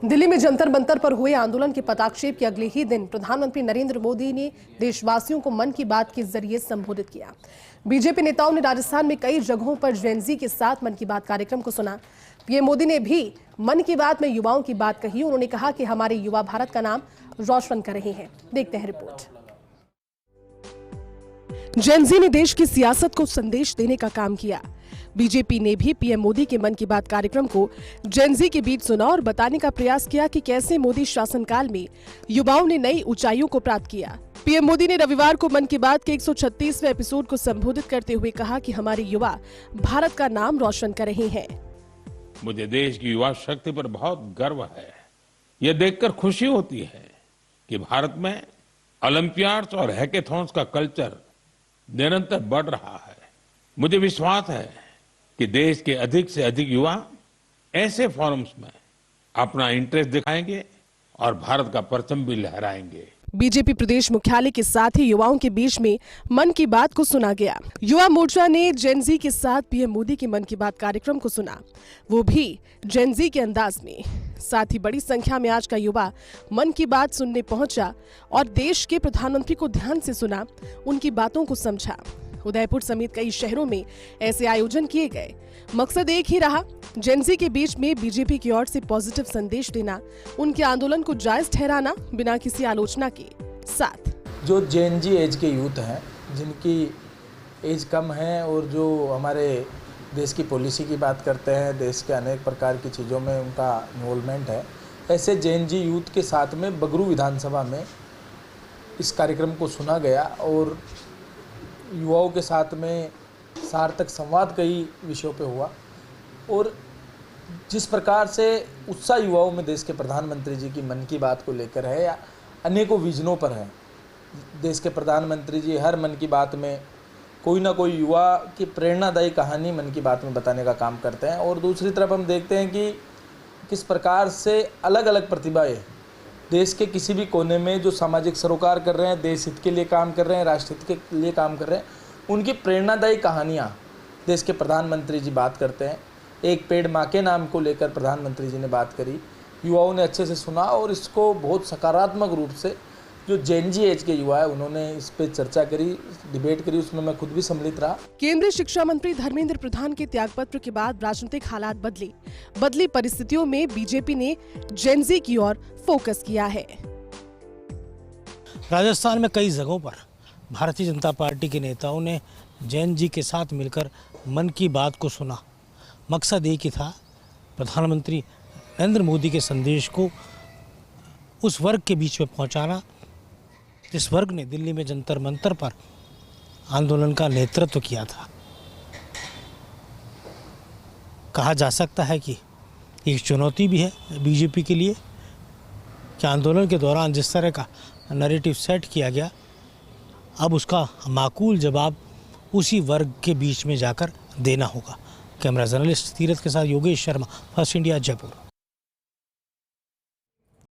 दिल्ली में जंतर मंतर पर हुए आंदोलन के पटाक्षेप के अगले ही दिन प्रधानमंत्री नरेंद्र मोदी ने देशवासियों को मन की बात के जरिए संबोधित किया। बीजेपी नेताओं ने राजस्थान में कई जगहों पर जेनजी के साथ मन की बात कार्यक्रम को सुना। पीएम मोदी ने भी मन की बात में युवाओं की बात कही। उन्होंने कहा कि हमारे युवा भारत का नाम रोशन कर रहे हैं। देखते हैं रिपोर्ट। जेनजी ने देश की सियासत को संदेश देने का काम किया। बीजेपी ने भी पीएम मोदी के मन की बात कार्यक्रम को जेनजी के बीच सुना और बताने का प्रयास किया कि कैसे मोदी शासनकाल में युवाओं ने नई ऊंचाइयों को प्राप्त किया। पीएम मोदी ने रविवार को मन की बात के 136वें एपिसोड को संबोधित करते हुए कहा कि हमारे युवा भारत का नाम रोशन कर रहे हैं। मुझे देश की युवा शक्ति पर बहुत गर्व है। यह देखकर खुशी होती है कि भारत में ओलंपियाड्स और हैकेथॉन्स का कल्चर निरंतर बढ़ रहा है। मुझे विश्वास है कि देश के अधिक से अधिक युवा ऐसे फोरम्स में अपना इंटरेस्ट दिखाएंगे और भारत का परचम भी लहराएंगे। बीजेपी प्रदेश मुख्यालय के साथ ही युवाओं के बीच में मन की बात को सुना गया। युवा मोर्चा ने जेनजी के साथ पीएम मोदी के मन की बात कार्यक्रम को सुना, वो भी जेनजी के अंदाज में। साथ ही बड़ी संख्या में आज का युवा मन की बात सुनने पहुंचा और देश के प्रधानमंत्री को ध्यान से सुना, उनकी बातों को समझा। उदयपुर समेत कई शहरों में ऐसे आयोजन किए गए। मकसद एक ही रहा, जेनजी के बीच में बीजेपी की ओर से पॉजिटिव संदेश देना, उनके आंदोलन को जायज ठहराना बिना किसी आलोचना के साथ। जो जेनजी एज के यूथ हैं, जिनकी एज कम है और जो हमारे देश की पॉलिसी की बात करते हैं, देश के अनेक प्रकार की चीज़ों में उनका इन्वॉल्वमेंट है, ऐसे जेनजी यूथ के साथ में बगरू विधानसभा में इस कार्यक्रम को सुना गया और युवाओं के साथ में सार्थक संवाद कई विषयों पे हुआ। और जिस प्रकार से उत्साह युवाओं में देश के प्रधानमंत्री जी की मन की बात को लेकर है या अनेकों विजनों पर है, देश के प्रधानमंत्री जी हर मन की बात में कोई ना कोई युवा की प्रेरणादायी कहानी मन की बात में बताने का काम करते हैं। और दूसरी तरफ हम देखते हैं कि किस प्रकार से अलग अलग प्रतिभाएं देश के किसी भी कोने में जो सामाजिक सरोकार कर रहे हैं, देश हित के लिए काम कर रहे हैं, राष्ट्र हित के लिए काम कर रहे हैं, उनकी प्रेरणादायी कहानियाँ देश के प्रधानमंत्री जी बात करते हैं। एक पेड़ माँ के नाम को लेकर प्रधानमंत्री जी ने बात करी, युवाओं ने अच्छे से सुना और इसको बहुत सकारात्मक रूप से जो जेनजी एज के युवा है उन्होंने इस पे चर्चा करी, डिबेट करी, उसमें मैं खुद भी सम्मिलित रहा। केंद्रीय शिक्षा मंत्री धर्मेंद्र प्रधान के त्यागपत्र के बाद राजनीतिक हालात बदली परिस्थितियों में बीजेपी ने जेनजी की ओर फोकस किया है। राजस्थान में कई जगहों पर भारतीय जनता पार्टी के नेताओं ने जेनजी के साथ मिलकर मन की बात को सुना। मकसद एक ही था, प्रधानमंत्री नरेंद्र मोदी के संदेश को उस वर्ग के बीच में पहुंचाना जिस वर्ग ने दिल्ली में जंतर मंतर पर आंदोलन का नेतृत्व किया था। कहा जा सकता है कि एक चुनौती भी है बीजेपी के लिए कि आंदोलन के दौरान जिस तरह का नैरेटिव सेट किया गया, अब उसका माकूल जवाब उसी वर्ग के बीच में जाकर देना होगा। कैमरा जर्नलिस्ट तीरथ के साथ योगेश शर्मा, फर्स्ट इंडिया, जयपुर।